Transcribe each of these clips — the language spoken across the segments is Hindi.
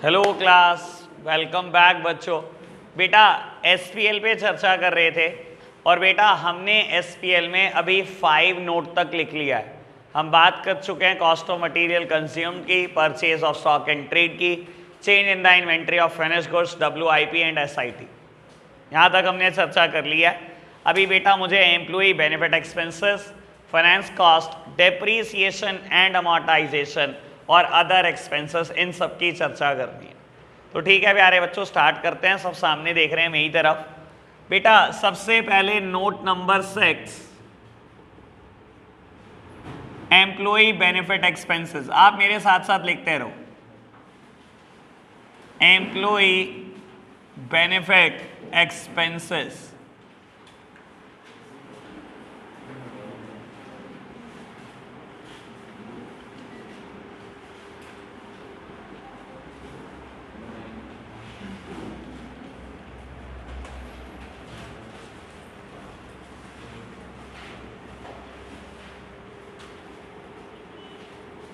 हेलो क्लास, वेलकम बैक बच्चों। बेटा एसपीएल पे चर्चा कर रहे थे और बेटा हमने एसपीएल में अभी 5 नोट तक लिख लिया है। हम बात कर चुके हैं कॉस्ट ऑफ मटेरियल कंज्यूम की, purchase of stock and trade की, change in the inventory of finished goods, WIP and SIT. यहाँ तक हमने चर्चा कर लिया है। अभी बेटा मुझे employee benefit expenses, finance cost, depreciation and amortisation और अदर एक्सपेंसेस, इन सब की चर्चा करनी है। तो ठीक है प्यारे बच्चों, स्टार्ट करते हैं। सब सामने देख रहे हैं मेरी तरफ। बेटा सबसे पहले note number 6, employee benefit expenses. आप मेरे साथ साथ लिखते रहो, एम्प्लॉई बेनिफिट एक्सपेंसेस।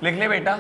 लिख ले बेटा।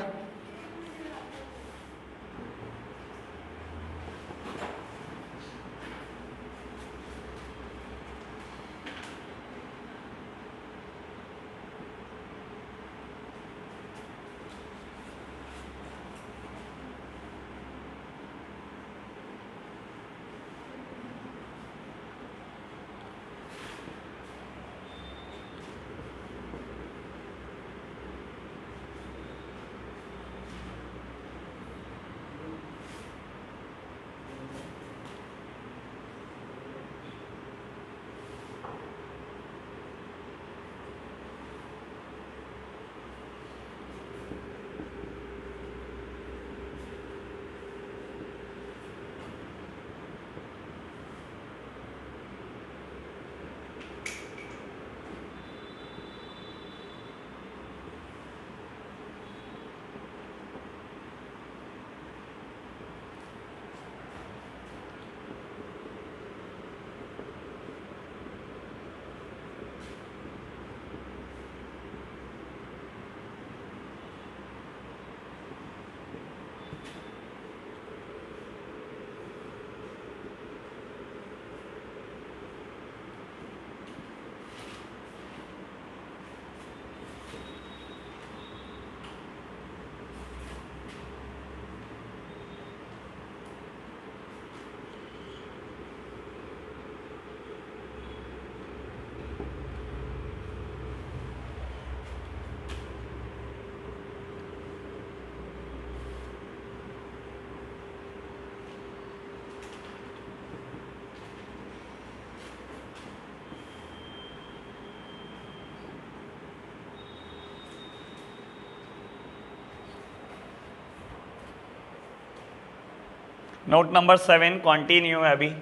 नोट नंबर 7 कंटिन्यू है अभी।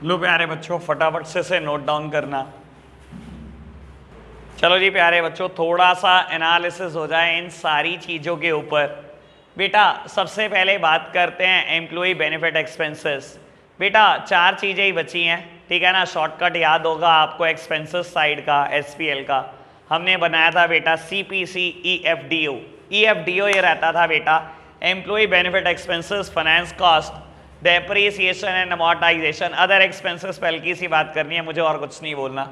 लो प्यारे बच्चों फटाफट से नोट डाउन करना। चलो जी प्यारे बच्चों, थोड़ा सा एनालिसिस हो जाए इन सारी चीज़ों के ऊपर। बेटा सबसे पहले बात करते हैं एम्प्लॉय बेनिफिट एक्सपेंसेस। बेटा 4 चीज़ें ही बची हैं, ठीक है ना। शॉर्टकट याद होगा आपको एक्सपेंसेस साइड का, एसपीएल का हमने बनाया था बेटा सीपीसी ईएफडीओ। ईएफडीओ ये रहता था बेटा employee benefit expenses, finance cost, depreciation and amortisation, other expenses पे हल्की सी बात करनी है मुझे और कुछ नहीं बोलना।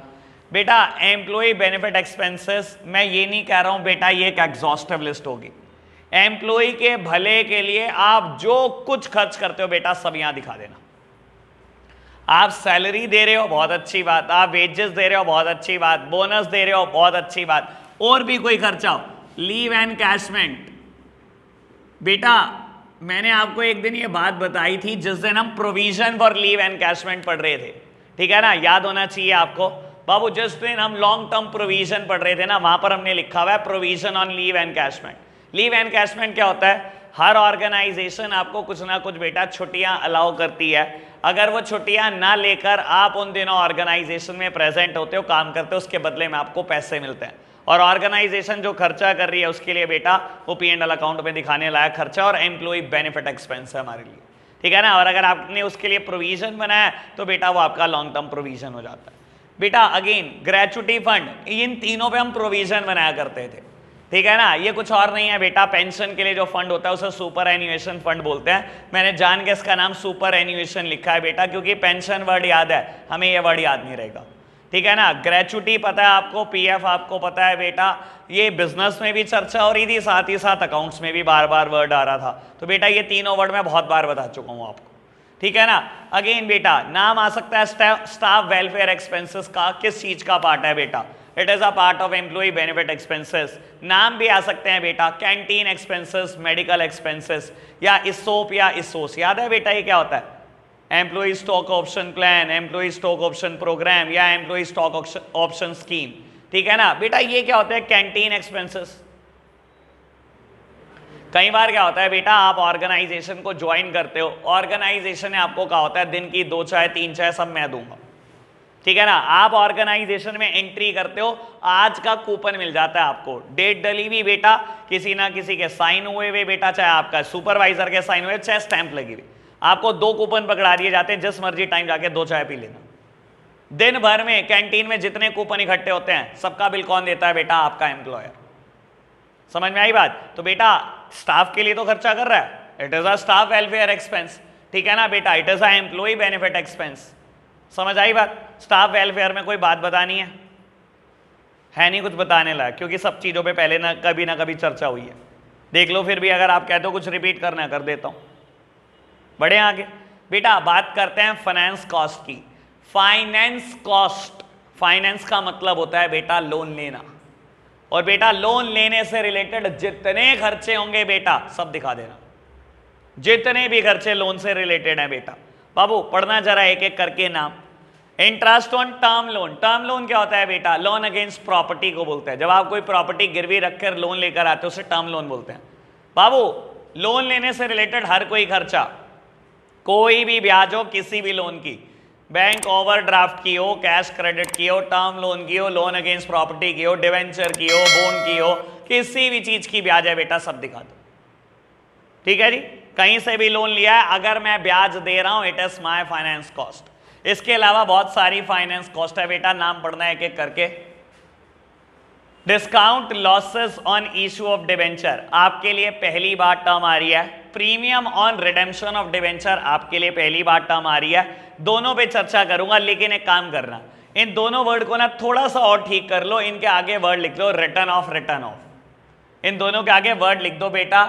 बेटा एम्प्लॉय बेनिफिट एक्सपेंसेस, मैं ये नहीं कह रहा हूं बेटा ये एक एग्जॉस्टिव लिस्ट होगी। एम्प्लॉय के भले के लिए आप जो कुछ खर्च करते हो बेटा सब यहां दिखा देना। आप सैलरी दे रहे हो बहुत अच्छी बात, आप वेजेस दे रहे हो बहुत अच्छी बात, बोनस दे रहे हो बहुत अच्छी बात, और भी कोई खर्चा हो, लीव एनकैशमेंट। बेटा मैंने आपको एक दिन ये बात बताई थी जिस दिन हम प्रोविजन फॉर लीव एनकैशमेंट पढ़ रहे थे, ठीक है ना, याद होना चाहिए आपको। बाबू जिस दिन हम लॉन्ग टर्म प्रोविजन पढ़ रहे थे ना, वहां पर हमने लिखा हुआ है provision on leave encashment. Leave encashment क्या होता है? हर ऑर्गेनाइजेशन आपको कुछ ना कुछ बेटा छुट्टियां अलाउ करती है। अगर वो छुट्टियां ना लेकर आप उन दिनों ऑर्गेनाइजेशन में प्रेजेंट होते हो, काम करते हो, उसके बदले में आपको पैसे मिलते हैं। और ऑर्गेनाइजेशन जो खर्चा कर रही है उसके लिए बेटा वो P&L अकाउंट में दिखाने लायक खर्चा और एम्प्लॉय बेनिफिट एक्सपेंस है हमारे लिए, ठीक है ना। और अगर आपने उसके लिए प्रोविजन बनाया तो बेटा वो आपका लॉन्ग टर्म प्रोविजन हो जाता है। बेटा अगेन ग्रेचुटी फंड, इन तीनों पे हम प्रोविजन बनाया करते थे, ठीक है ना। ये कुछ और नहीं है बेटा, पेंशन के लिए जो फंड होता है उसे सुपर एन्युएशन फंड बोलते हैं। मैंने जान के इसका नाम सुपर एन्युएशन लिखा है बेटा, क्योंकि पेंशन वर्ड याद है, हमें ये वर्ड याद नहीं रहेगा, ठीक है ना। ग्रेचुटी पता है आपको, पीएफ आपको पता है बेटा, ये बिजनेस में भी चर्चा हो रही थी, साथ ही साथ अकाउंट्स में भी बार बार वर्ड आ रहा था। तो बेटा ये तीनों वर्ड मैं बहुत बार बता चुका हूं आपको, ठीक है ना। अगेन बेटा नाम आ सकता है स्टाफ वेलफेयर एक्सपेंसेस का, किस चीज का पार्ट है बेटा? It is a part of employee benefit expenses. नाम भी आ सकते हैं बेटा कैंटीन एक्सपेंसेस, मेडिकल एक्सपेंसेस, या इसोप या इसोस। याद है बेटा ये क्या होता है? Employee stock option plan, employee stock option program या एम्प्लॉय स्टॉक ऑप्शन स्कीम, ठीक है ना। बेटा ये क्या होता है? Canteen expenses. कई बार क्या होता है बेटा, आप ऑर्गेनाइजेशन को ज्वाइन करते हो, ऑर्गेनाइजेशन ने आपको कहा होता है दिन की 2 चाय 3 चाय सब मैं दूंगा, ठीक है ना। आप ऑर्गेनाइजेशन में एंट्री करते हो, आज का कूपन मिल जाता है आपको, डेट डली हुई बेटा, किसी ना किसी के साइन हुए हुए बेटा, चाहे आपका सुपरवाइजर के साइन हुए, चाहे स्टैंप लगी हुई, आपको 2 कूपन पकड़ा दिए जाते हैं, जिस मर्जी टाइम जाके 2 चाय पी लेना। दिन भर में कैंटीन में जितने कूपन इकट्ठे होते हैं सबका बिल कौन देता है बेटा? आपका एम्प्लॉयर। समझ में आई बात? तो बेटा स्टाफ के लिए तो खर्चा कर रहा है, it is a staff welfare expense, ठीक है ना बेटा, it is a employee benefit expense. समझ आई बात? स्टाफ वेलफेयर में कोई बात बतानी है नहीं कुछ बताने लायक, क्योंकि सब चीजों पे पहले ना कभी चर्चा हुई है, देख लो। फिर भी अगर आप कहते हो कुछ रिपीट करना है कर देता हूं। बढ़े आगे बेटा, बात करते हैं फाइनेंस कॉस्ट की। फाइनेंस कॉस्ट, फाइनेंस का मतलब होता है बेटा लोन लेना, और बेटा लोन लेने से रिलेटेड जितने खर्चे होंगे बेटा सब दिखा देना, जितने भी खर्चे लोन से रिलेटेड हैं बेटा। बाबू पढ़ना जरा एक एक करके नाम। Interest on term loan, term loan क्या होता है बेटा? लोन अगेंस्ट प्रॉपर्टी को बोलते हैं। जब आप कोई प्रॉपर्टी गिरवी रखकर लोन लेकर आते हो उसे टर्म लोन बोलते हैं। बाबू लोन लेने से रिलेटेड हर कोई खर्चा, कोई भी ब्याज हो किसी भी लोन की, बैंक ओवरड्राफ्ट की हो, कैश क्रेडिट की हो, टर्म लोन की हो, लोन अगेंस्ट प्रॉपर्टी की हो, डिवेंचर की हो, बोन की हो, किसी भी चीज की ब्याज है बेटा सब दिखा दो, ठीक है जी। कहीं से भी लोन लिया है, अगर मैं ब्याज दे रहा हूं it is my finance cost. इसके अलावा बहुत सारी फाइनेंस कॉस्ट है बेटा, नाम पढ़ना है एक एक करके। Discount losses on issue of debenture, आपके लिए पहली बार टर्म आ रही है। Premium on redemption of debenture, आपके लिए पहली बार टर्म आ रही है। दोनों पे चर्चा करूंगा, लेकिन एक काम करना, इन दोनों वर्ड को ना थोड़ा सा और ठीक कर लो, इनके आगे वर्ड लिख लो रिटर्न ऑफ, रिटर्न ऑफ। इन दोनों के आगे वर्ड लिख दो बेटा,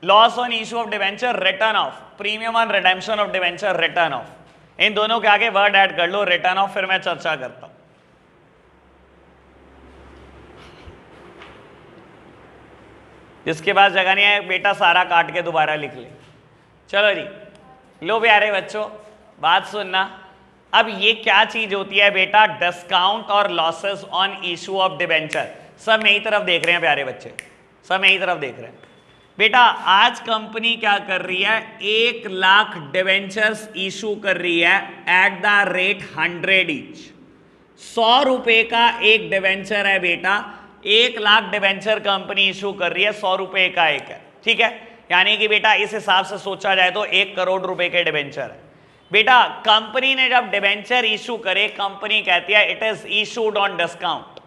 loss on issue of debenture return of, premium on redemption of debenture return of. इन दोनों के आगे वर्ड ऐड कर लो रिटर्न ऑफ, फिर मैं चर्चा करता हूं। जिसके पास जगह नहीं है बेटा सारा काट के दोबारा लिख ले। चलो जी, लो प्यारे बच्चों बात सुनना। अब ये क्या चीज होती है बेटा? डिस्काउंट और losses on issue of debenture. सब मेरी तरफ देख रहे हैं प्यारे बच्चे, सब मेरी तरफ देख रहे हैं। बेटा आज कंपनी क्या कर रही है, 1,00,000 डिवेंचर्स इशू कर रही है एट द रेट 100 ईच। 100 रुपए का एक डिवेंचर है बेटा, 1,00,000 डिवेंचर कंपनी इशू कर रही है, 100 रुपए का एक है, ठीक है। यानी कि बेटा इस हिसाब से सोचा जाए तो 1 करोड़ रुपए के डिवेंचर है। बेटा कंपनी ने जब डिवेंचर इशू करे, कंपनी कहती है it is issued on discount,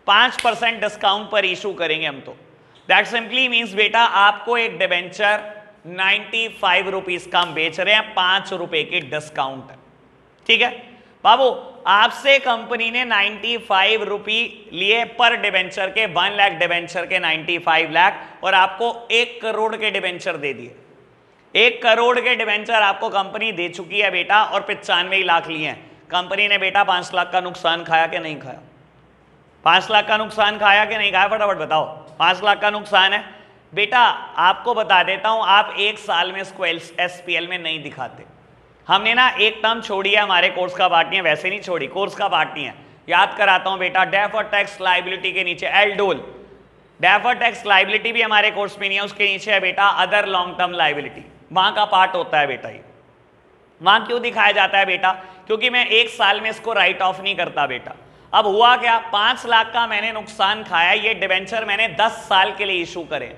5% discount पर इशू करेंगे हम तो। दैट सिंपली मीन्स बेटा आपको एक डिवेंचर 95 रुपीज का हम बेच रहे हैं, 5 रुपए की डिस्काउंट है, ठीक है। बाबू आपसे कंपनी ने 95 रुपये लिए पर डिवेंचर के, 1 लाख डिवेंचर के 95 लाख, और आपको 1 करोड़ के डिवेंचर दे दिए। 1 करोड़ के डिवेंचर आपको कंपनी दे चुकी है बेटा, और 95 लाख लिए हैं। कंपनी ने बेटा 5 लाख का नुकसान खाया कि नहीं खाया? 5 लाख का नुकसान खाया कि नहीं खाया? फटाफट बताओ। 5 लाख का नुकसान है बेटा। आपको बता देता हूं, आप 1 साल में इसको एसपीएल में नहीं दिखाते। हमने ना एक टर्म छोड़ी है, हमारे कोर्स का पार्ट नहीं है, वैसे नहीं छोड़ी, कोर्स का पार्ट नहीं है, याद कराता हूं बेटा। डेफर्ड टैक्स लायबिलिटी के नीचे एलडोल, डेफर्ड टैक्स लायबिलिटी भी हमारे कोर्स में नहीं है, उसके नीचे है बेटा अदर लॉन्ग टर्म लायबिलिटी, वहां का पार्ट होता है बेटा। ये वहां क्यों दिखाया जाता है बेटा? क्योंकि मैं 1 साल में इसको राइट ऑफ नहीं करता बेटा। अब हुआ क्या, 5 लाख का मैंने नुकसान खाया, ये डिवेंचर मैंने 10 साल के लिए इशू करे।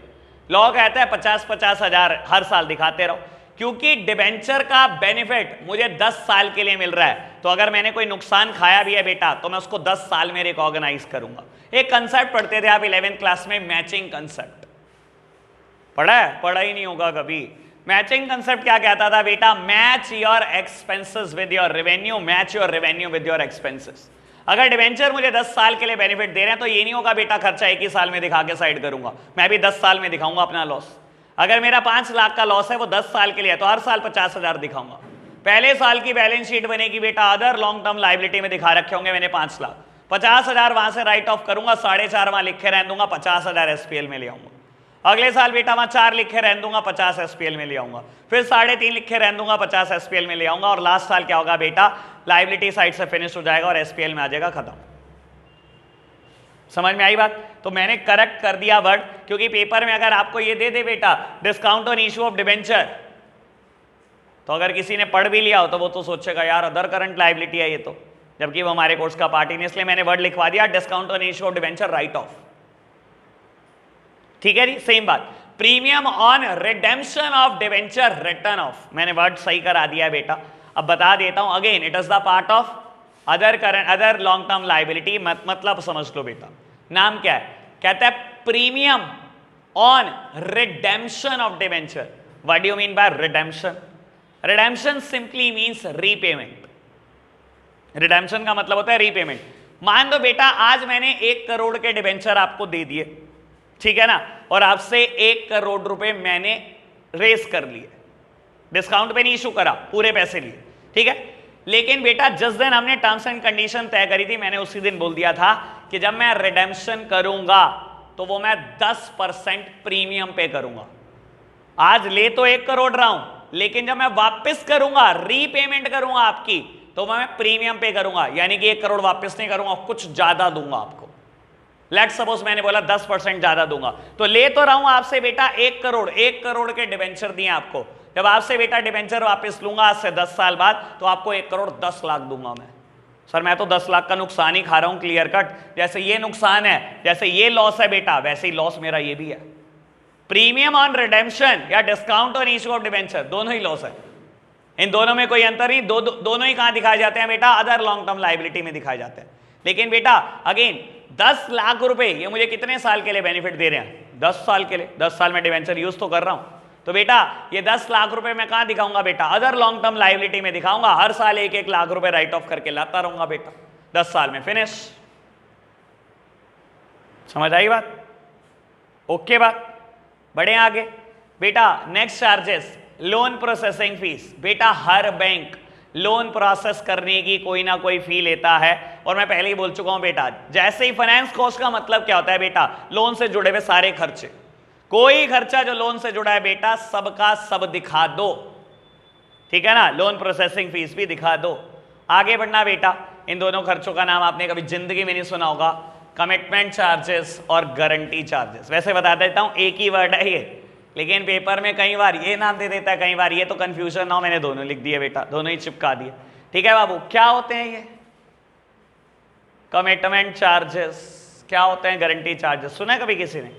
लॉ कहता है 50-50 हजार हर साल दिखाते रहो, क्योंकि डिवेंचर का बेनिफिट मुझे 10 साल के लिए मिल रहा है। तो अगर मैंने कोई नुकसान खाया भी है बेटा, तो मैं उसको 10 साल में रिकॉग्नाइज करूंगा। एक कंसेप्ट पढ़ते थे आप 11th क्लास में, मैचिंग कंसेप्ट पढ़ा है? पढ़ा ही नहीं होगा कभी। मैचिंग कंसेप्ट क्या कहता था बेटा? Match your expenses with your revenue, match your revenue with your expenses. अगर डिवेंचर मुझे 10 साल के लिए बेनिफिट दे रहे हैं, तो ये नहीं होगा बेटा खर्चा 1 ही साल में दिखा के साइड करूंगा, मैं भी 10 साल में दिखाऊंगा अपना लॉस। अगर मेरा 5 लाख का लॉस है, वो 10 साल के लिए है, तो हर साल 50,000 दिखाऊंगा। पहले साल की बैलेंस शीट बनेगी बेटा, अदर लॉन्ग टर्म लायबिलिटी में दिखा रखे होंगे मैंने 5 लाख, 50,000 वहां से राइट ऑफ करूंगा, 4.5 वहां लिखे रहने दूंगा, 50,000 एसपीएल में ले आऊंगा। अगले साल बेटा वहां 4 लिखे रहने दूंगा, 50 एसपीएल में ले आऊंगा। फिर 3.5 लिखे रहने दूंगा, 50 एसपीएल में ले आऊंगा। और लास्ट साल क्या होगा बेटा? लायबिलिटी साइड से फिनिश हो जाएगा और एसपीएल में आ जाएगा, खत्म। समझ में आई बात? तो मैंने करेक्ट कर दिया वर्ड, क्योंकि पेपर में अगर आपको ये दे दे बेटा discount on issue of debenture, तो अगर किसी ने पढ़ भी लिया हो तो वो तो सोचेगा यार अदर करंट लायबिलिटी है ये तो, जबकि वो हमारे कोर्स का पार्ट ही नहीं। इसलिए मैंने वर्ड लिखवा दिया discount on issue of debenture right of, ठीक है जी। सेम बात, premium on redemption of debenture return of, मैंने वर्ड सही करा दिया है बेटा। अब बता देता हूं again, it is the part of other current other long term liability. मतलब समझ लो बेटा, नाम क्या है? कहता है premium on redemption of debenture. What do you mean by redemption? Redemption simply means repayment. Redemption का मतलब होता है रीपेमेंट। मान लो बेटा आज मैंने 1 करोड़ के डिवेंचर आपको दे दिए, ठीक है ना, और आपसे 1 करोड़ रुपए मैंने रेस कर लिए, डिस्काउंट पे नहीं इशू करा, पूरे पैसे लिए, ठीक है। लेकिन बेटा जिस दिन हमने टर्म्स एंड कंडीशन तय करी थी, मैंने उसी दिन बोल दिया था कि जब मैं रिडेम्पशन करूंगा तो वो मैं 10% प्रीमियम पे करूंगा। आज ले तो 1 करोड़ रहा हूं, लेकिन जब मैं वापस करूंगा, रीपेमेंट करूंगा आपकी, तो मैं प्रीमियम पे करूंगा, यानी कि 1 करोड़ वापस नहीं करूंगा, कुछ ज्यादा दूंगा आपको। लेट्स सपोज मैंने बोला 10% ज्यादा दूंगा, तो ले तो रहा हूं आपसे बेटा 1 करोड़ के डिवेंचर दिए आपको। जब आपसे बेटा डिवेंचर वापस लूंगा आज से 10 साल बाद, तो आपको 1 करोड़ 10 लाख दूंगा मैं। सर मैं तो 10 लाख का नुकसान ही खा रहा हूं, क्लियर कट। जैसे ये नुकसान है, जैसे ये लॉस है बेटा, वैसे ही लॉस मेरा ये भी है। प्रीमियम ऑन रिडेम्पशन या discount on issue of debenture, दोनों ही लॉस है। इन दोनों में कोई अंतर नहीं, दोनों ही कहां दिखाए जाते हैं बेटा? अदर लॉन्ग टर्म लायबिलिटी में दिखाए जाते हैं। लेकिन बेटा अगेन 10 लाख रुपए ये मुझे कितने साल के लिए बेनिफिट दे रहे हैं? 10 साल के लिए। 10 साल में डिवेंचर यूज तो कर रहा हूं, तो बेटा ये 10 लाख रुपए मैं कहां दिखाऊंगा बेटा? अदर लॉन्ग टर्म लायबिलिटी में दिखाऊंगा। हर साल 1-1 लाख रुपए राइट ऑफ करके लाता रहूंगा बेटा, 10 साल में फिनिश। समझ आई बात? ओके बात, बढ़े आगे बेटा। Next charges, loan processing fees. बेटा हर बैंक लोन प्रोसेस करने की कोई ना कोई फी लेता है, और मैं पहले ही बोल चुका हूं बेटा, जैसे ही फाइनेंस कॉस्ट का मतलब क्या होता है बेटा? लोन से जुड़े हुए सारे खर्चे। कोई खर्चा जो लोन से जुड़ा है बेटा, सबका सब दिखा दो, ठीक है ना। लोन प्रोसेसिंग फीस भी दिखा दो। आगे बढ़ना बेटा, इन दोनों खर्चों का नाम आपने कभी जिंदगी में नहीं सुना होगा, कमिटमेंट चार्जेस और गारंटी चार्जेस। वैसे बता देता हूं, एक ही वर्ड है ये, लेकिन पेपर में कई बार ये नाम दे देता है, कई बार ये, तो कंफ्यूजन ना हो, मैंने दोनों लिख दिए बेटा, दोनों ही चिपका दिए। ठीक है बाबू, क्या होते हैं ये कमिटमेंट चार्जेस, क्या होते हैं गारंटी चार्जेस, सुना है कभी किसी ने?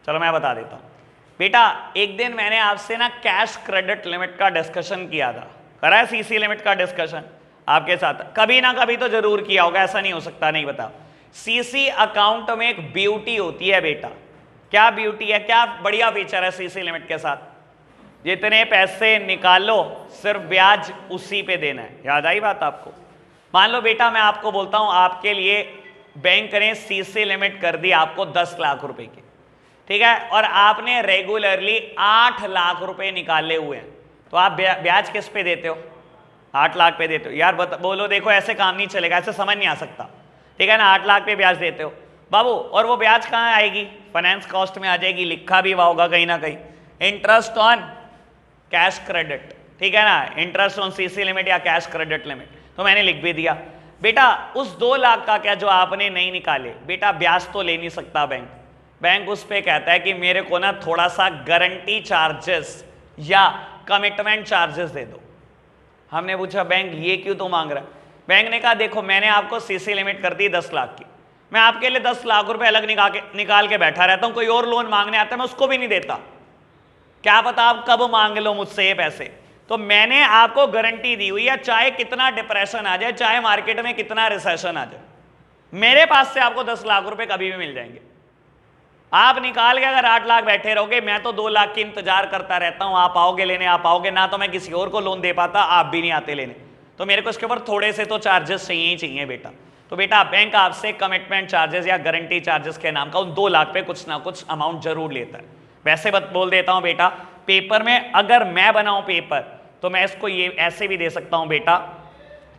चलो मैं बता देता हूं बेटा। एक दिन मैंने आपसे ना कैश क्रेडिट लिमिट का डिस्कशन किया था, करा है सीसी लिमिट का डिस्कशन आपके साथ, कभी ना कभी तो जरूर किया होगा, ऐसा नहीं हो सकता नहीं बता। सीसी अकाउंट में एक ब्यूटी होती है बेटा, क्या ब्यूटी है, क्या बढ़िया फीचर है सीसी लिमिट के साथ, जितने पैसे निकालो सिर्फ ब्याज उसी पे देना है। याद आई बात आपको? मान लो बेटा मैं आपको बोलता हूं आपके लिए बैंक ने सीसी लिमिट कर दी आपको 10 लाख रुपए की, ठीक है, और आपने रेगुलरली 8 लाख रुपए निकाले हुए हैं, तो आप ब्याज किस पे देते हो? 8 लाख पे देते हो। यार बोलो, देखो ऐसे काम नहीं चलेगा, ऐसे समझ नहीं आ सकता, ठीक है ना। 8 लाख पे ब्याज देते हो बाबू, और वो ब्याज कहाँ आएगी? फाइनेंस कॉस्ट में आ जाएगी, लिखा भी हुआ होगा कहीं ना कहीं, इंटरेस्ट ऑन कैश क्रेडिट, ठीक है ना, इंटरेस्ट ऑन सीसी लिमिट या कैश क्रेडिट लिमिट, तो मैंने लिख भी दिया बेटा। उस 2 लाख का क्या जो आपने नहीं निकाले बेटा, ब्याज तो ले नहीं सकता बैंक, बैंक उस पे कहता है कि मेरे को ना थोड़ा सा गारंटी चार्जेस या कमिटमेंट चार्जेस दे दो। हमने पूछा बैंक ये क्यों तो मांग रहा है? बैंक ने कहा देखो मैंने आपको सीसी लिमिट कर दी 10 लाख की, मैं आपके लिए 10 लाख रुपए अलग निकाल के बैठा रहता हूं, कोई और लोन मांगने आता है मैं उसको भी नहीं देता, क्या पता आप कब मांग लो मुझसे ये पैसे, तो मैंने आपको गारंटी दी हुई है, चाहे कितना डिप्रेशन आ जाए, चाहे मार्केट में कितना रिसेशन आ जाए, मेरे पास से आपको 10 लाख रुपए कभी भी मिल जाएंगे। आप निकाल के अगर 8 लाख बैठे रहोगे, मैं तो 2 लाख की इंतजार करता रहता हूं, आप आओगे लेने, आप आओगे ना, तो मैं किसी और को लोन दे पाता, आप भी नहीं आते लेने, तो मेरे को इसके ऊपर थोड़े से तो चार्जेस चाहिए ही चाहिए बेटा। तो बेटा बैंक आपसे कमिटमेंट चार्जेस या गारंटी चार्जेस के नाम का उन 2 लाख पे कुछ ना कुछ अमाउंट जरूर लेता है। वैसे बोल देता हूं बेटा, पेपर में अगर मैं बनाऊं पेपर तो मैं इसको ये ऐसे भी दे सकता हूं बेटा,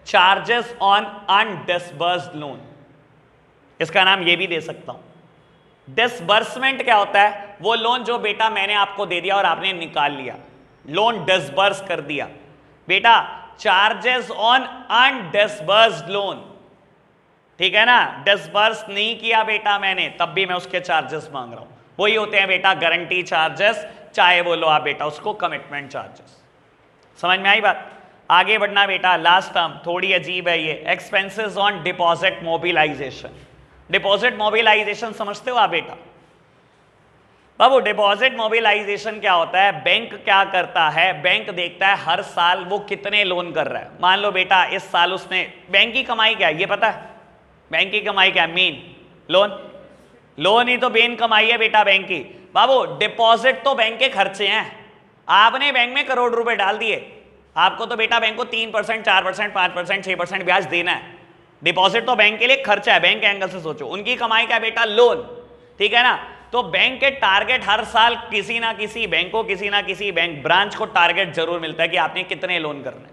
चार्जेस ऑन अनडिसबर्स्ड लोन, इसका नाम ये भी दे सकता हूं। डिसबर्समेंट क्या होता है? वो लोन जो बेटा मैंने आपको दे दिया और आपने निकाल लिया, लोन डिसबर्स कर दिया बेटा, चार्जेस ऑन अनडिसबर्स्ड लोन, ठीक है ना, डिसबर्स नहीं किया बेटा मैंने, तब भी मैं उसके चार्जेस मांग रहा हूं, वही होते हैं बेटा गारंटी चार्जेस, चाहे बोलो आप बेटा उसको कमिटमेंट चार्जेस। समझ में आई बात? आगे बढ़ना बेटा, लास्ट टर्म थोड़ी अजीब है ये, expenses on deposit mobilisation. Deposit mobilisation समझते हो आप बेटा? बाबू डिपॉजिट मोबिलाइजेशन क्या होता है? बैंक क्या करता है, बैंक देखता है हर साल वो कितने लोन कर रहा है। मान लो बेटा इस साल उसने, बैंक की कमाई क्या है ये पता है? बैंक की कमाई क्या है? मेन लोन, लोन ही तो मेन कमाई है बेटा बैंक की। बाबू डिपॉजिट तो बैंक के खर्चे हैं, आपने बैंक में करोड़ रुपए डाल दिए, आपको तो बेटा बैंक को 3%, 4%, 5%, 6% ब्याज देना है। डिपॉजिट तो बैंक के लिए खर्चा है, बैंक के एंगल से सोचो, उनकी कमाई क्या बेटा? लोन, ठीक है ना। तो बैंक के टारगेट हर साल किसी ना किसी बैंक को, किसी ना किसी बैंक ब्रांच को टारगेट जरूर मिलता है कि आपने कितने लोन करने।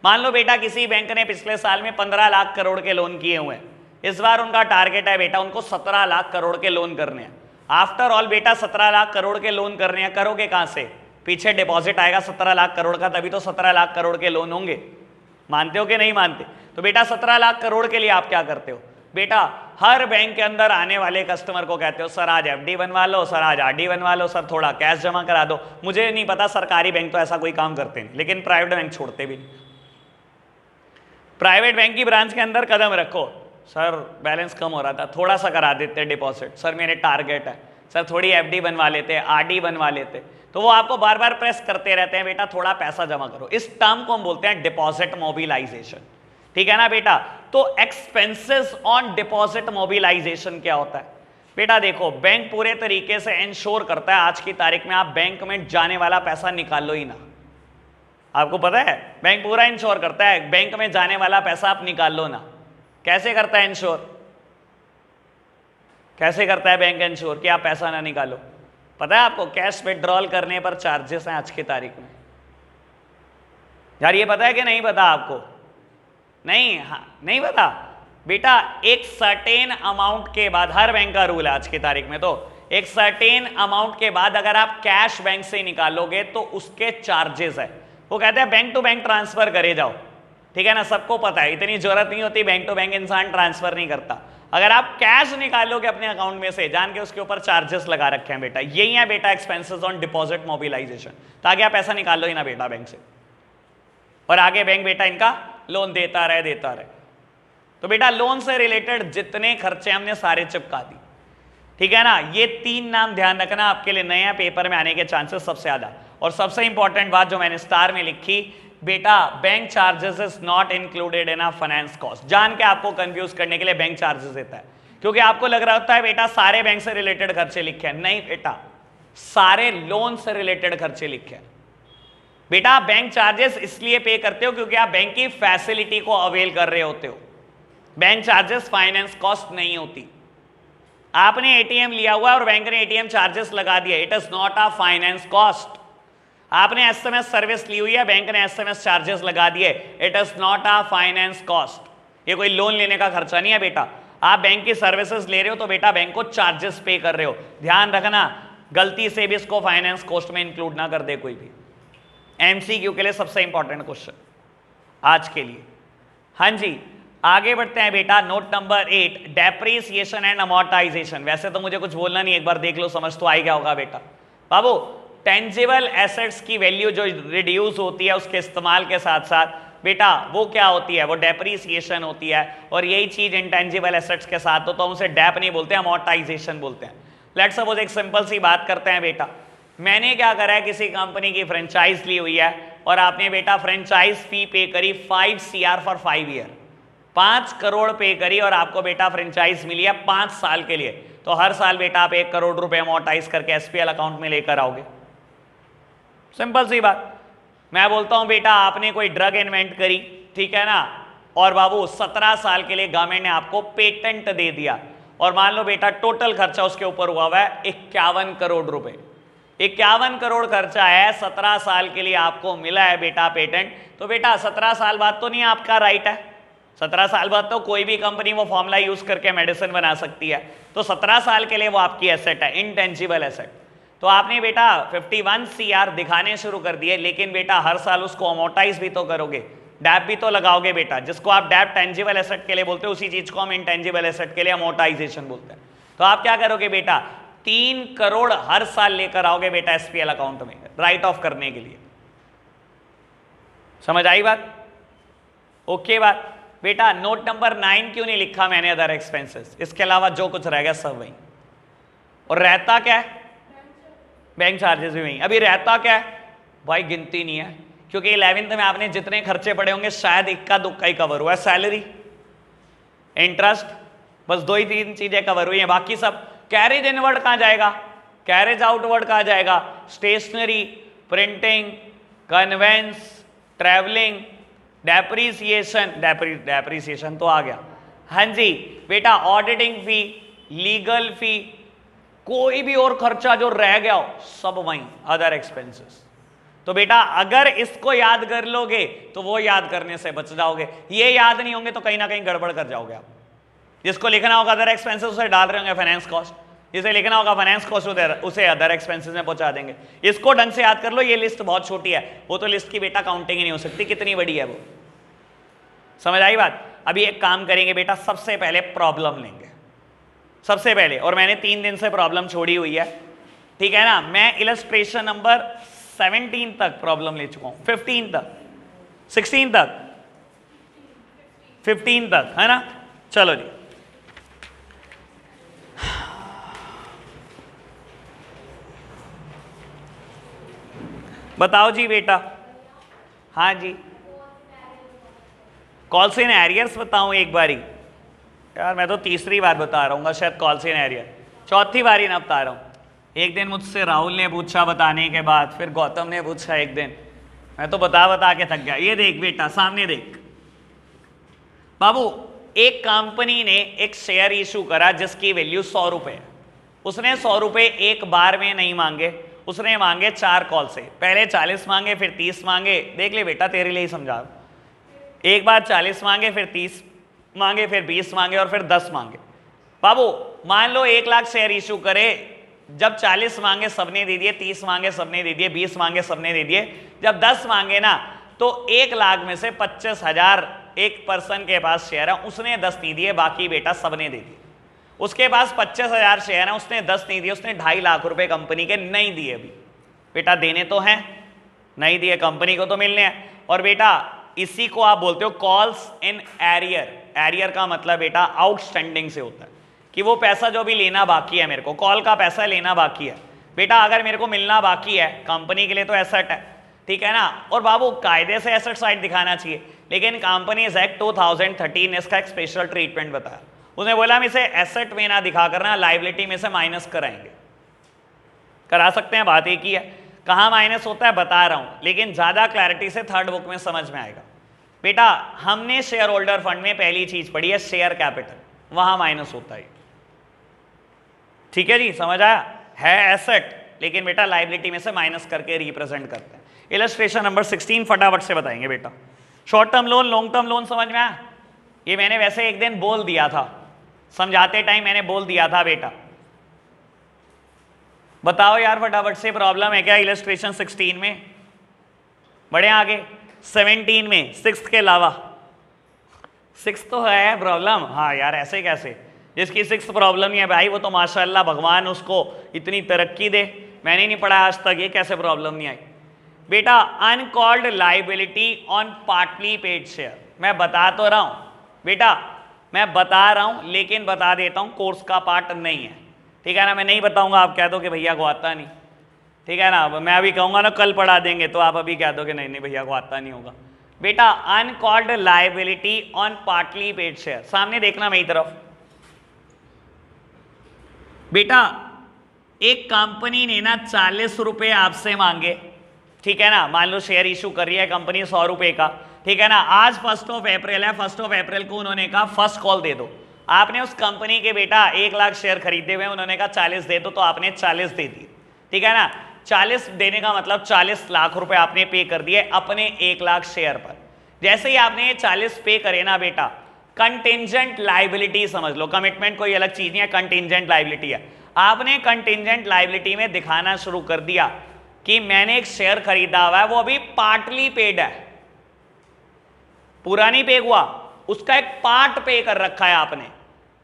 मान लो बेटा किसी बैंक ने पिछले साल में 15 लाख करोड़ के लोन किए हुए हैं, इस बार उनका टारगेट है बेटा उनको 17 लाख करोड़ के लोन करने हैं। आफ्टर ऑल बेटा 17 लाख करोड़ के लोन करने हैं, करोगे कहां से? पीछे डिपॉजिट आएगा 17 लाख करोड़ का, तभी तो 17 लाख करोड़ के लोन होंगे। मानते हो कि नहीं मानते? तो बेटा 17 लाख करोड़ के लिए आप क्या करते हो बेटा? हर बैंक के अंदर आने वाले कस्टमर को कहते हो सर आज एफडी बनवा लो, सर आज आरडी बनवा लो, सर थोड़ा कैश जमा करा दो। मुझे नहीं पता सरकारी बैंक तो ऐसा कोई काम करते नहीं, लेकिन प्राइवेट बैंक छोड़ते भी नहीं। प्राइवेट बैंक की ब्रांच के अंदर कदम रखो, सर बैलेंस कम हो रहा था थोड़ा सा करा देते डिपॉजिट, सर मेरे टारगेट है, सर थोड़ी एफडी बनवा लेते, आरडी बनवा लेते, तो वो आपको बार बार प्रेस करते रहते हैं बेटा थोड़ा पैसा जमा करो। इस टर्म को हम बोलते हैं डिपॉजिट मोबिलाइजेशन, ठीक है ना बेटा। तो एक्सपेंसेस ऑन डिपॉजिट मोबिलाइजेशन क्या होता है बेटा? देखो बैंक पूरे तरीके से इंश्योर करता है आज की तारीख में आप बैंक में जाने वाला पैसा निकाल लो ही ना। आपको पता है बैंक पूरा इंश्योर करता है बैंक में जाने वाला पैसा आप निकाल लो ना। कैसे करता है इंश्योर? कैसे करता है बैंक इंश्योर कि आप पैसा ना निकालो? पता है आपको कैश विड्रॉल करने पर चार्जेस हैं आज की तारीख में। यार ये पता है कि नहीं पता आपको? नहीं, हाँ नहीं पता बेटा। एक सर्टेन अमाउंट के बाद, हर बैंक का रूल है आज की तारीख में, तो एक सर्टेन अमाउंट के बाद अगर आप कैश बैंक से निकालोगे तो उसके चार्जेस है। वो कहते हैं बैंक टू बैंक ट्रांसफर करे जाओ, ठीक है ना। सबको पता है, इतनी जरूरत नहीं होती, बैंक टू बैंक इंसान ट्रांसफर नहीं करता। अगर आप कैश निकालोगे अपने अकाउंट में से, जान के उसके ऊपर चार्जेस लगा रखे हैं बेटा, यही है बेटा एक्सपेंसेस ऑन डिपॉजिट मोबिलाइजेशन, ताकि आप पैसा निकाल लो ही ना बेटा बैंक से, और आगे बैंक बेटा इनका लोन देता रहे। तो बेटा लोन से रिलेटेड जितने खर्चे हमने सारे चिपका दी, ठीक है ना। ये 3 नाम ध्यान रखना, आपके लिए नया पेपर में आने के चांसेस सबसे ज्यादा। और सबसे इंपॉर्टेंट बात जो मैंने स्टार में लिखी, बेटा bank charges is not included in a finance cost. जान के आपको कंफ्यूज करने के लिए बैंक चार्जेस देता है, क्योंकि आपको लग रहा होता है बेटा सारे बैंक से रिलेटेड खर्चे लिखे हैं। नहीं बेटा, सारे लोन से रिलेटेड खर्चे लिखे हैं। बेटा बैंक चार्जेस इसलिए पे करते हो क्योंकि आप बैंक की फैसिलिटी को अवेल कर रहे होते हो। बैंक चार्जेस फाइनेंस कॉस्ट नहीं होती। आपने एटीएम लिया हुआ है और बैंक ने एटीएम चार्जेस लगा दिया, it is not a finance cost. आपने एसएमएस सर्विस ली हुई है, बैंक ने एसएमएस चार्जेस लगा दिए, it is not a finance cost. ये कोई लोन लेने का खर्चा नहीं है बेटा। आप बैंक की सर्विसेज ले रहे हो तो बेटा बैंक को चार्जेस पे कर रहे हो। ध्यान रखना, गलती से भी इसको फाइनेंस कॉस्ट में इंक्लूड ना कर दे कोई भी। एमसीक्यू के लिए सबसे इंपॉर्टेंट क्वेश्चन आज के लिए। हाँ जी, आगे बढ़ते हैं बेटा। Note number 8, depreciation and amortisation. वैसे तो मुझे कुछ बोलना नहीं, एक बार देख लो, समझ तो आ ही गया होगा बेटा। बाबू, टेंजिबल एसेट्स की वैल्यू जो रिड्यूस होती है उसके इस्तेमाल के साथ साथ बेटा वो क्या होती है, वो डेप्रिसिएशन होती है। और यही चीज इंटेंजिबल एसेट्स के साथ हो तो हम उसे डेप नहीं बोलते, अमोर्टाइजेशन बोलते हैं। लेट्स सपोज एक सिंपल सी बात करते हैं बेटा। मैंने क्या करा है, किसी कंपनी की फ्रेंचाइज ली हुई है और आपने बेटा फ्रेंचाइज फी पे करी 5 CR फॉर 5 ईयर, 5 करोड़ पे करी और आपको बेटा फ्रेंचाइज मिली है 5 साल के लिए। तो हर साल बेटा आप 1 करोड़ रुपए अमोर्टाइज करके एसपीएल अकाउंट में लेकर आओगे। सिंपल सी बात। मैं बोलता हूं बेटा आपने कोई ड्रग इन्वेंट करी, ठीक है ना, और बाबू 17 साल के लिए गवर्नमेंट ने आपको पेटेंट दे दिया, और मान लो बेटा टोटल खर्चा उसके ऊपर हुआ है 51 करोड़ रुपए। 51 करोड़ खर्चा है, 17 साल के लिए आपको मिला है बेटा पेटेंट। तो बेटा 17 साल बाद तो नहीं आपका राइट है, 17 साल बाद तो कोई भी कंपनी वो फॉर्मूला यूज करके मेडिसिन बना सकती है। तो 17 साल के लिए वो आपकी एसेट है, इंटेंजिबल एसेट। तो आपने बेटा 51 CR दिखाने शुरू कर दिए, लेकिन बेटा हर साल उसको अमोर्टाइज भी तो करोगे, डैप भी तो लगाओगे बेटा। जिसको आप डैप टेंजिबल एसेट के लिए बोलते हो, उसी चीज को हम इंटेंजिबल एसेट के लिए अमोर्टाइजेशन बोलते हैं। तो आप क्या करोगे बेटा, 3 करोड़ हर साल लेकर आओगे बेटा एसपीएल अकाउंट में राइट ऑफ करने के लिए। समझ आई बात? ओके बात बेटा। नोट नंबर 9 क्यों नहीं लिखा मैंने अदर एक्सपेंसेस, इसके अलावा जो कुछ रह गया सब वही। और रहता क्या है, बैंक चार्जेस भी वही। अभी रहता क्या है भाई, गिनती नहीं है, क्योंकि 11th में आपने जितने खर्चे पड़े होंगे शायद इक्का दुक्का ही कवर हुआ है। सैलरी, इंटरेस्ट, बस 2 ही 3 चीजें कवर हुई हैं, बाकी सब कैरेज इनवर्ड कहां जाएगा, कैरेज आउटवर्ड कहां जाएगा, stationery, printing, conveyance, travelling, depreciation तो आ गया। हाँ जी बेटा, ऑडिटिंग फी, लीगल फी, कोई भी और खर्चा जो रह गया हो सब वहीं अदर एक्सपेंसेस। तो बेटा अगर इसको याद कर लोगे तो वो याद करने से बच जाओगे, ये याद नहीं होंगे तो कहीं ना कहीं गड़बड़ कर जाओगे आप। जिसको लिखना होगा अदर एक्सपेंसेस उसे डाल रहे होंगे फाइनेंस कॉस्ट, जिसे लिखना होगा फाइनेंस कॉस्ट उसे अदर एक्सपेंसेस में पहुंचा देंगे। इसको ढंग से याद कर लो, ये लिस्ट बहुत छोटी है, वो तो लिस्ट की बेटा काउंटिंग ही नहीं हो सकती, कितनी बड़ी है वो। समझ आई बात? अभी एक काम करेंगे बेटा, सबसे पहले प्रॉब्लम लेंगे सबसे पहले, और मैंने 3 दिन से प्रॉब्लम छोड़ी हुई है, ठीक है ना। मैं इलस्ट्रेशन नंबर 17 तक प्रॉब्लम ले चुका हूं, 15 तक, 16 तक, 15 तक, है ना। चलो जी, बताओ जी बेटा। हाँ जी, कॉल्स इन एरियर्स बताऊं एक बारी? यार मैं तो तीसरी बार बता रहा हूँ, शायद कॉल्स इन एरियर, चौथी बारी ना बता रहा हूँ। एक दिन मुझसे राहुल ने पूछा बताने के बाद, फिर गौतम ने पूछा एक दिन, मैं तो बता के थक गया। ये देख बेटा, सामने देख बाबू, एक कंपनी ने एक शेयर इशू करा जिसकी वैल्यू 100 रुपये। उसने 100 रुपये एक बार में नहीं मांगे, उसने मांगे 4 कॉल से। पहले 40 मांगे, फिर 30 मांगे। देख ले बेटा, तेरे लिए ही समझा, एक बार 40 मांगे, फिर 30 मांगे, फिर 20 मांगे और फिर 10 मांगे। बाबू मान लो 1 लाख शेयर इशू करे, जब 40 मांगे सबने दे दिए, 30 मांगे सबने दे दिए, 20 मांगे सबने दे दिए, जब 10 मांगे ना तो 1 लाख में से 25,000 एक पर्सन के पास शेयर है, उसने 10 नहीं दिए, बाकी बेटा सबने दे दिए। उसके पास 25,000 शेयर है, उसने 10 नहीं दिए, उसने 2.5 लाख रुपए कंपनी के नहीं दिए। अभी बेटा देने तो हैं, नहीं दिए, कंपनी को तो मिलने हैं। और बेटा इसी को आप बोलते हो कॉल्स इन एरियर। एरियर का मतलब बेटा आउटस्टैंडिंग से होता है कि वो पैसा जो भी लेना बाकी है, मेरे को कॉल का पैसा लेना बाकी है बेटा, अगर मेरे को मिलना बाकी है, कंपनी के लिए तो एसेट है, ठीक है ना। और बाबू कायदे से एसेट साइड दिखाना चाहिए, लेकिन कंपनीज एक्ट 2013 ने इसका एक स्पेशल ट्रीटमेंट बताया। उसने बोला हम इसे एसेट में ना दिखा करना, लाइबिलिटी में से माइनस कराएंगे। करा सकते हैं, बात एक ही है, कहाँ माइनस होता है बता रहा हूं, लेकिन ज्यादा क्लैरिटी से थर्ड बुक में समझ में आएगा। बेटा हमने शेयर होल्डर फंड में पहली चीज पढ़ी है शेयर कैपिटल, वहां माइनस होता है, ठीक है जी, समझ आया, है एसेट लेकिन बेटा लाइबिलिटी में से माइनस करके रिप्रेजेंट करते हैं। इलस्ट्रेशन नंबर 16 फटाफट से बताएंगे बेटा। Short term loan, long term loan समझ में आया? ये मैंने वैसे एक दिन बोल दिया था, समझाते टाइम मैंने बोल दिया था बेटा। बताओ यार फटाफट से, प्रॉब्लम है क्या इलस्ट्रेशन 16 में? बढ़े आगे 17 में, 6 के अलावा 6 तो है प्रॉब्लम। हाँ यार ऐसे कैसे, जिसकी 6 प्रॉब्लम नहीं है भाई वो तो माशाल्लाह भगवान उसको इतनी तरक्की दे, मैंने नहीं पढ़ा आज तक, ये कैसे प्रॉब्लम नहीं आई बेटा? Uncalled liability on partly paid share, मैं बता तो रहा हूं बेटा, मैं बता रहा हूं, लेकिन बता देता हूं कोर्स का पार्ट नहीं है, ठीक है ना। मैं नहीं बताऊंगा, आप कह दो कि भैया को आता नहीं, ठीक है ना। मैं अभी कहूंगा ना कल पढ़ा देंगे, तो आप अभी कह दो कि नहीं नहीं भैया को आता नहीं होगा। बेटा uncalled liability on partly paid share, सामने देखना मेरी तरफ बेटा, एक कंपनी ने ना 40 रुपए आपसे मांगे, ठीक है ना। मान लो शेयर इशू कर रही है कंपनी 100 रुपए का, ठीक है ना। आज 1 अप्रैल है, 1 अप्रैल को उन्होंने कहा फर्स्ट कॉल दे दो। आपने उस कंपनी के बेटा 1 लाख शेयर खरीदे हुए, उन्होंने कहा 40 दे दो, तो आपने 40 दे दिए, ठीक है ना। 40 देने का मतलब 40 लाख रुपए आपने पे कर दिए अपने 1 लाख शेयर पर। जैसे ही आपने 40 पे करे ना बेटा, कंटिंजेंट लाइबिलिटी समझ लो, कमिटमेंट कोई अलग चीज नहीं है, कंटिंजेंट लाइबिलिटी है। आपने कंटिंजेंट लाइबिलिटी में दिखाना शुरू कर दिया कि मैंने एक शेयर खरीदा हुआ है, वो अभी पार्टली पेड है, पूरा नहीं पे हुआ, उसका एक पार्ट पे कर रखा है आपने,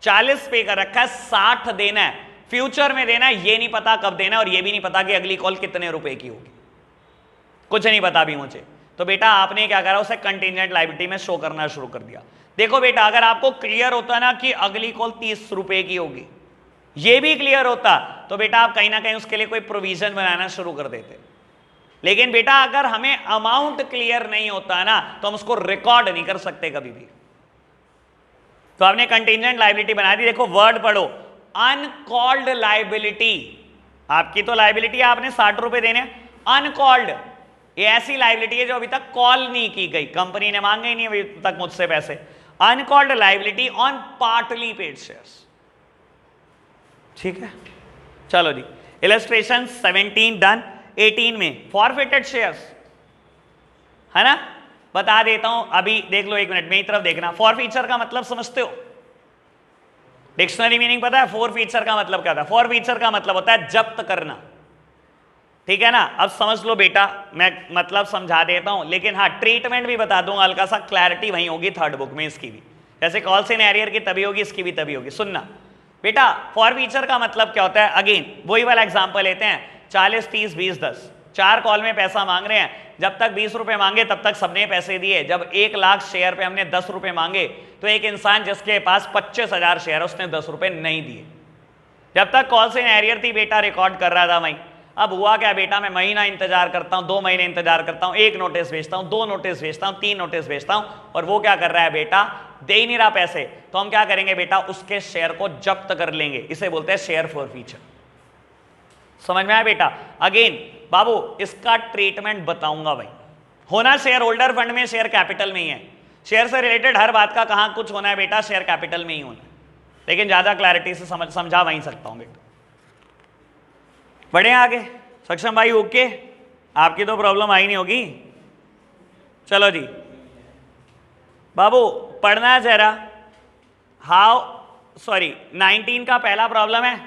40 पे कर रखा है, 60 देना है, फ्यूचर में देना है, ये नहीं पता कब देना है, और ये भी नहीं पता कि अगली कॉल कितने रुपए की होगी, कुछ नहीं पता भी मुझे। तो बेटा आपने क्या करा, उसे कंटिंजेंट लायबिलिटी में शो करना शुरू कर दिया। देखो बेटा अगर आपको क्लियर होता ना कि अगली कॉल 30 रुपए की होगी, ये भी क्लियर होता, तो बेटा आप कहीं ना कहीं उसके लिए कोई प्रोविजन बनाना शुरू कर देते। लेकिन बेटा अगर हमें अमाउंट क्लियर नहीं होता ना, तो हम उसको रिकॉर्ड नहीं कर सकते कभी भी। तो आपने कंटिंजेंट लायबिलिटी बना दी। देखो वर्ड पढ़ो, अनकॉल्ड लायबिलिटी, आपकी तो लायबिलिटी आपने 60 रुपए देने, अनकॉल्ड ये ऐसी लायबिलिटी है जो अभी तक कॉल नहीं की गई, कंपनी ने मांगे ही नहीं अभी तक मुझसे पैसे। Uncalled liability on partly paid shares, ठीक है। चलो जी, इलस्ट्रेशन 17 डन। 18 में फॉरफिटेड शेयर्स है ना, बता देता हूं अभी, देख लो 1 मिनट मेरी तरफ देखना। फॉरफीचर का मतलब समझते हो? डिक्शनरी मीनिंग पता है फॉरफीचर का मतलब क्या था? फॉरफीचर का मतलब होता है जब्त करना, ठीक है ना। अब समझ लो बेटा, मैं मतलब समझा देता हूं, लेकिन हाँ ट्रीटमेंट भी बता दूंगा, हल्का सा क्लैरिटी वहीं होगी थर्ड बुक में, इसकी भी जैसे कॉल्स इन एरियर की तभी होगी, इसकी भी तभी होगी। सुनना बेटा, फॉरफीचर का मतलब क्या होता है? अगेन वही वाला एग्जांपल लेते हैं, 40 30 20 10, 4 कॉल में पैसा मांग रहे हैं। जब तक 20 रुपए मांगे तब तक सबने पैसे दिए। जब 1 लाख शेयर पे हमने 10 रुपए मांगे, तो एक इंसान जिसके पास 25,000 शेयर, उसने 10 रुपए नहीं दिए। जब तक कॉल्स इन एरियर थी बेटा, रिकॉर्ड कर रहा था मैं। अब हुआ क्या बेटा, मैं महीना इंतजार करता हूं, 2 महीने इंतजार करता हूं, 1 नोटिस भेजता हूं, 2 नोटिस भेजता हूं, 3 नोटिस भेजता हूं, और वो क्या कर रहा है बेटा, दे ही नहीं रहा पैसे। तो हम क्या करेंगे बेटा, उसके शेयर को जब्त कर लेंगे, इसे बोलते हैं शेयर फॉरफीचर। समझ में आया बेटा? अगेन बाबू इसका ट्रीटमेंट बताऊंगा भाई, होना शेयर होल्डर फंड में, शेयर कैपिटल में ही है। शेयर से रिलेटेड हर बात का कहां कुछ होना है बेटा, शेयर कैपिटल में ही होना है, लेकिन ज्यादा क्लैरिटी से समझा वहीं सकता हूं बेटा। बढ़े आगे, सक्षम भाई ओके, आपकी तो प्रॉब्लम आई नहीं होगी। चलो जी बाबू पढ़ना जरा। हाउ, सॉरी 19 का पहला प्रॉब्लम है,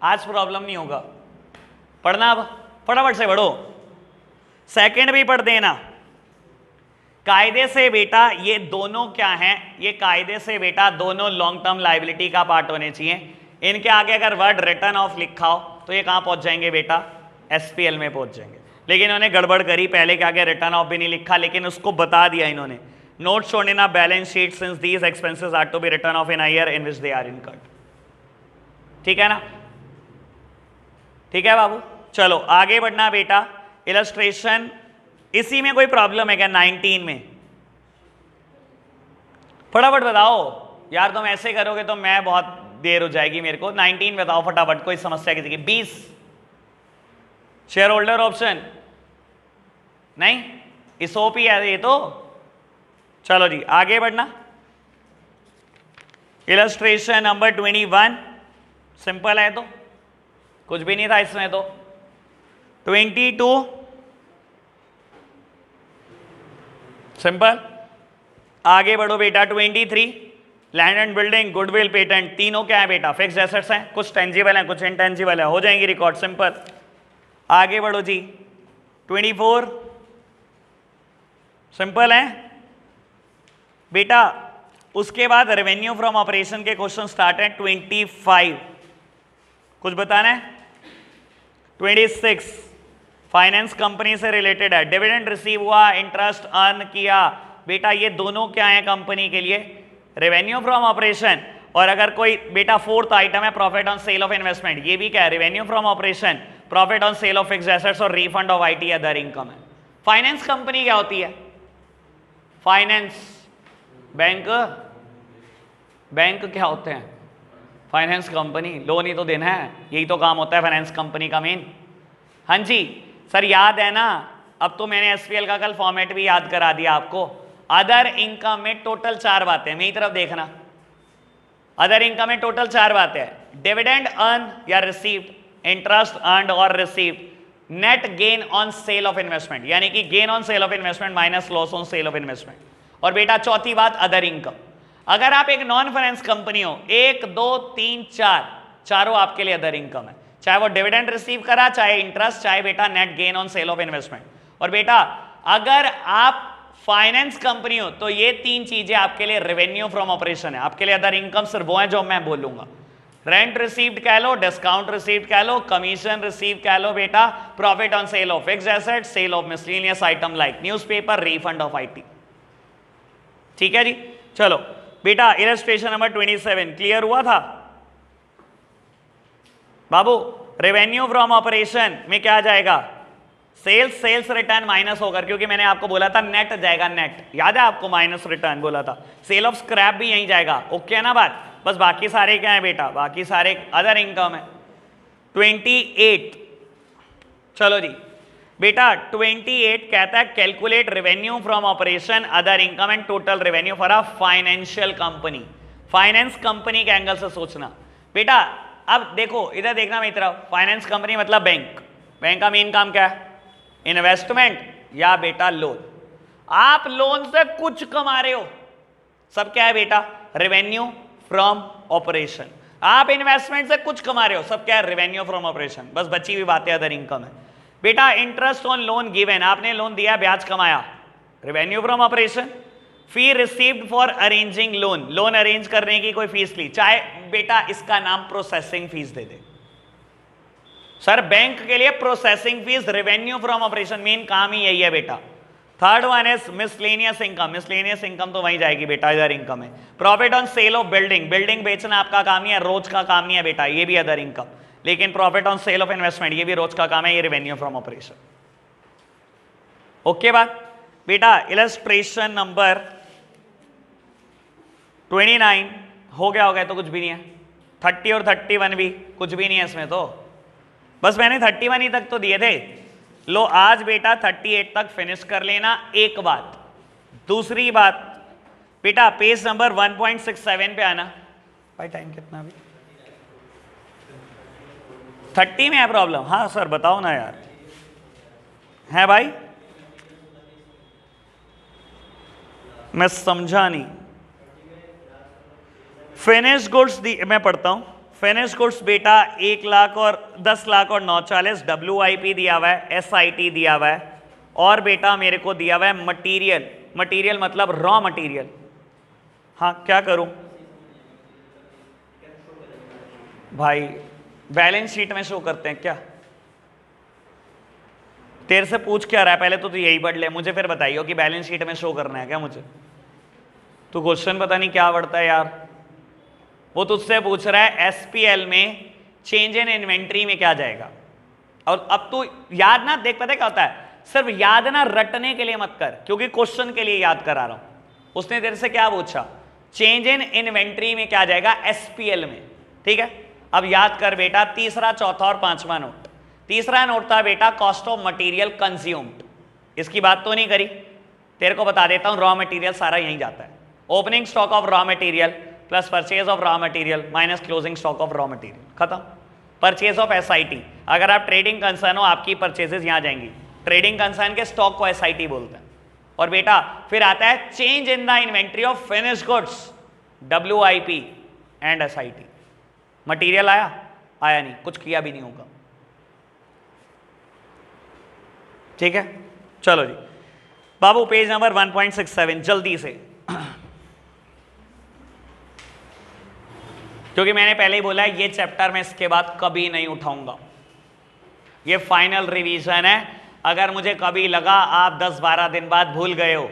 आज प्रॉब्लम नहीं होगा, पढ़ना अब फटाफट से पढ़ो। सेकंड भी पढ़ देना कायदे से बेटा। ये दोनों क्या हैं, ये कायदे से बेटा दोनों लॉन्ग टर्म लायबिलिटी का पार्ट होने चाहिए। इनके आगे अगर वर्ड रिटर्न ऑफ लिखा हो तो ये कहां पहुंच जाएंगे बेटा, एसपीएल में पहुंच जाएंगे। लेकिन इन्होंने गड़बड़ करी, पहले के आगे रिटर्न ऑफ भी नहीं लिखा, लेकिन उसको बता दिया इन्होंने, not shown in a balance sheet since these expenses are to be written of in a year in which they are incurred. ठीक है ना, ठीक है बाबू। चलो आगे बढ़ना बेटा, इलस्ट्रेशन, इसी में कोई प्रॉब्लम है क्या 19 में? फटाफट बताओ यार, तुम ऐसे करोगे तो मैं बहुत देर हो जाएगी मेरे को। 19 बताओ फटाफट, कोई समस्या किसी की? 20 शेयर होल्डर ऑप्शन नहीं, इसोपी है ये तो। चलो जी आगे बढ़ना, इलस्ट्रेशन नंबर 21 सिंपल है, तो कुछ भी नहीं था इसमें तो। 22 सिंपल, आगे बढ़ो बेटा। 23 land and building, goodwill, patent, तीनों क्या है बेटा, फिक्स्ड एसेट्स हैं, कुछ टेंजिबल हैं कुछ इंटेंजिबल है, हो जाएंगी रिकॉर्ड, सिंपल। आगे बढ़ो जी, 24 सिंपल है बेटा। उसके बाद रेवेन्यू फ्रॉम ऑपरेशन के क्वेश्चन स्टार्ट है। 25 कुछ बताना है। 26 फाइनेंस कंपनी से रिलेटेड है, डिविडेंड रिसीव हुआ, इंटरेस्ट अर्न किया, बेटा ये दोनों क्या है कंपनी के लिए, रेवेन्यू फ्रॉम ऑपरेशन। और अगर कोई बेटा फोर्थ आइटम है profit on sale of investment, ये भी क्या है, revenue from operation, profit on sale of fixed assets और refund of IT other income है। फाइनेंस कंपनी क्या होती है, फाइनेंस, बैंक, बैंक क्या होते हैं, फाइनेंस कंपनी, लोन ही तो देना है, यही तो काम होता है फाइनेंस कंपनी का मेन। हाँ जी सर याद है ना, अब तो मैंने एसपीएल का कल फॉर्मेट भी याद करा दिया आपको। अदर इनकम में टोटल 4 बातें, मेरी तरफ देखना, अदर इनकम में टोटल 4 बातें हैं, डिविडेंड अर्न या रिसीव्ड, इंटरेस्ट अर्न्ड और received, net gain on sale of investment, यानी कि gain on sale of investment minus loss on sale of investment. और बेटा चौथी बात अदर इनकम। अगर आप एक नॉन फाइनेंस कंपनी हो, 1 2 3 4 चारों आपके लिए अदर इनकम है, चाहे वो डिविडेंड रिसीव करा, चाहे इंटरेस्ट, चाहे बेटा net gain on sale of investment. और बेटा अगर आप फाइनेंस कंपनी हो तो ये 3 चीजें आपके लिए रेवेन्यू फ्रॉम ऑपरेशन है, आपके लिए अदर इनकम सिर्फ वो है जो मैं बोलूंगा। रेंट रिसीव्ड कह लो, डिस्काउंट रिसीव्ड कह लो, कमीशन रिसीव कह लो बेटा, profit on sale of fixed asset, sale of miscellaneous item like newspaper, refund of IT. ठीक है जी। चलो बेटा इलस्ट्रेशन नंबर 27 क्लियर हुआ था बाबू। रेवेन्यू फ्रॉम ऑपरेशन में क्या आ जाएगा, सेल्स, सेल्स रिटर्न माइनस होकर, क्योंकि मैंने आपको बोला था नेट जाएगा, नेट याद है आपको, माइनस रिटर्न बोला था। सेल ऑफ स्क्रैप भी यहीं जाएगा, ओके है ना बात। बस बाकी सारे क्या है बेटा, बाकी सारे अदर इनकम है। 28 चलो जी बेटा 28 कहता है calculate revenue from operation, other income and total revenue for a financial company. Finance company के एंगल से सोचना बेटा। अब देखो इधर देखना मेरी तरफ, फाइनेंस कंपनी मतलब बैंक, बैंक का मेन काम क्या है, इन्वेस्टमेंट या बेटा लोन। आप लोन से कुछ कमा रहे हो, सब क्या है बेटा, रेवेन्यू फ्रॉम ऑपरेशन। आप इन्वेस्टमेंट से कुछ कमा रहे हो, सब क्या है, रेवेन्यू फ्रॉम ऑपरेशन। बस बची हुई बातें अदर इनकम है बेटा। इंटरेस्ट ऑन लोन गिवन, आपने लोन दिया, ब्याज कमाया, revenue from operation. Fee received for arranging loan, loan arrange करने की कोई फीस ली, चाहे बेटा इसका नाम प्रोसेसिंग फीस दे दे सर, बैंक के लिए processing fees, revenue from operation, main काम ही यही है बेटा। Third one is miscellaneous income, miscellaneous income तो वहीं जाएगी बेटा, इधर इनकम है। Profit on sale of building, building बेचना आपका काम ही है, रोज का काम नहीं है बेटा, ये भी अदर इनकम। लेकिन profit on sale of investment ये भी रोज का काम है, ये रेवेन्यू फ्रॉम ऑपरेशन। ओके बात बेटा। इलस्ट्रेशन नंबर 29 हो गया तो कुछ भी नहीं है। 30 और 31 भी कुछ भी नहीं है इसमें, तो बस मैंने 31 ही तक तो दिए थे। लो आज बेटा 38 तक फिनिश कर लेना। एक बात, दूसरी बात बेटा पेज नंबर 1.67 पे आना। भाई टाइम कितना अभी, 30 में है प्रॉब्लम? हाँ सर बताओ ना यार, है भाई, मैं समझा नहीं। फिनिश गुड्स मैं पढ़ता हूं। फिनिश गुड्स बेटा 1 लाख और 10 लाख और 940, WIP दिया हुआ है, SIT दिया हुआ है, और बेटा मेरे को दिया हुआ है मटेरियल। मटेरियल मतलब रॉ मटेरियल। हाँ क्या करूं, भाई बैलेंस शीट में शो करते हैं क्या? तेरे से पूछ क्या रहा है, पहले तो तू यही पढ़ ले, मुझे फिर बताइए कि बैलेंस शीट में शो करना है क्या मुझे? तू क्वेश्चन पता नहीं क्या पढ़ता है यार। वो तुझसे पूछ रहा है एसपीएल में चेंज इन इन्वेंट्री में क्या जाएगा। और अब तू याद ना देख, पता क्या होता है, सिर्फ याद ना रटने के लिए मत कर, क्योंकि क्वेश्चन के लिए याद करा रहा हूं। उसने तेरे से क्या पूछा, चेंज इन इन्वेंट्री में क्या जाएगा एसपीएल में, ठीक है। अब याद कर बेटा, तीसरा, चौथा और पांचवा नोट। तीसरा नोट था बेटा कॉस्ट ऑफ मटेरियल कंज्यूम्ड, इसकी बात तो नहीं करी, तेरे को बता देता हूं, रॉ मटेरियल सारा यहीं जाता है। Opening stock of raw material plus purchase of raw material minus closing stock of raw material, खत्म। परचेज ऑफ एसआईटी, अगर आप ट्रेडिंग कंसर्न हो आपकी परचेजेस यहां जाएंगी, ट्रेडिंग कंसर्न के स्टॉक को एसआईटी बोलते हैं। और बेटा फिर आता है change in the inventory of finished goods, WIP and SIT. Material आया नहीं, कुछ किया भी नहीं होगा, ठीक है। चलो जी बाबू, पेज नंबर 1.67 जल्दी से, क्योंकि मैंने पहले ही बोला है ये चैप्टर मैं इसके बाद कभी नहीं उठाऊंगा, ये फाइनल रिवीजन है। अगर मुझे कभी लगा आप 10-12 दिन बाद भूल गए हो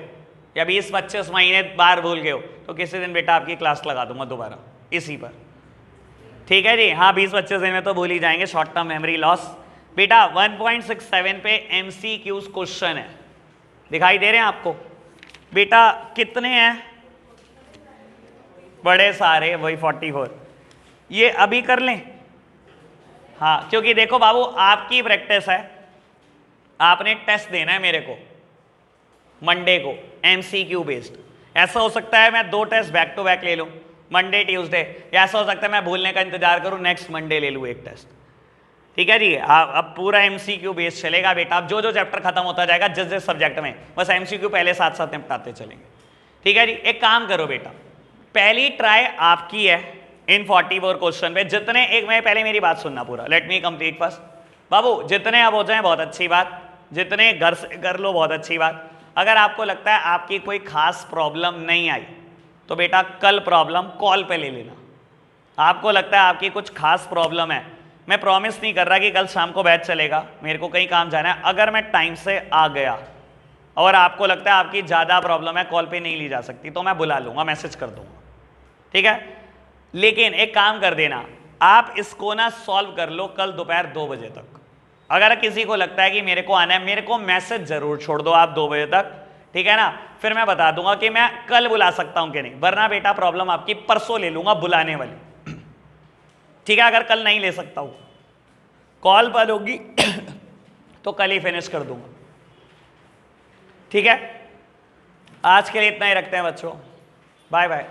या 20-25 महीने बाद भूल गए हो, तो किसी दिन बेटा आपकी क्लास लगा दूंगा दोबारा इसी पर, ठीक है जी। हाँ 20-25 दिन में तो भूल ही जाएंगे, शॉर्ट टर्म मेमोरी लॉस। बेटा 1.67 पे एमसीक्यूज क्वेश्चन है, दिखाई दे रहे हैं आपको बेटा, कितने हैं, बड़े सारे, वही 44। ये अभी कर लें, हाँ, क्योंकि देखो बाबू आपकी प्रैक्टिस है, आपने टेस्ट देना है मेरे को मंडे को एमसीक्यू बेस्ड। ऐसा हो सकता है मैं 2 टेस्ट बैक टू बैक ले लूं, मंडे ट्यूसडे, या ऐसा हो सकता है मैं भूलने का इंतजार करूं, नेक्स्ट मंडे ले लूं एक टेस्ट, ठीक है जी। अब पूरा एमसीक्यू बेस्ड चलेगा बेटा, अब जो जो चैप्टर खत्म होता जाएगा जिस जिस सब्जेक्ट में, बस एमसीक्यू पहले साथ साथ निपटाते चलेंगे, ठीक है जी। एक काम करो बेटा, पहली ट्राई आपकी है इन 44 क्वेश्चन पे, जितने, एक मैं पहले मेरी बात सुनना पूरा, लेट मी कंप्लीट फर्स्ट बाबू, जितने अब हो जाए बहुत अच्छी बात, जितने घर से कर लो बहुत अच्छी बात। अगर आपको लगता है आपकी कोई खास प्रॉब्लम नहीं आई तो बेटा कल प्रॉब्लम कॉल पे ले लेना। आपको लगता है आपकी कुछ खास प्रॉब्लम है, मैं प्रॉमिस नहीं कर रहा कि कल शाम को बैच चलेगा, मेरे को कहीं काम जाना है, अगर मैं टाइम से आ गया और आपको लगता है आपकी ज़्यादा प्रॉब्लम है, कॉल पे नहीं ली जा सकती, तो मैं बुला लूँगा, मैसेज कर दूँगा, ठीक है। लेकिन एक काम कर देना, आप इसको ना सॉल्व कर लो कल दोपहर 2 बजे तक। अगर किसी को लगता है कि मेरे को आना है, मेरे को मैसेज जरूर छोड़ दो आप 2 बजे तक, ठीक है ना, फिर मैं बता दूंगा कि मैं कल बुला सकता हूं कि नहीं, वरना बेटा प्रॉब्लम आपकी परसों ले लूंगा बुलाने वाली, ठीक है। अगर कल नहीं ले सकता हूं, कॉल पर होगी तो कल ही फिनिश कर दूंगा, ठीक है। आज के लिए इतना ही रखते हैं बच्चों, बाय बाय।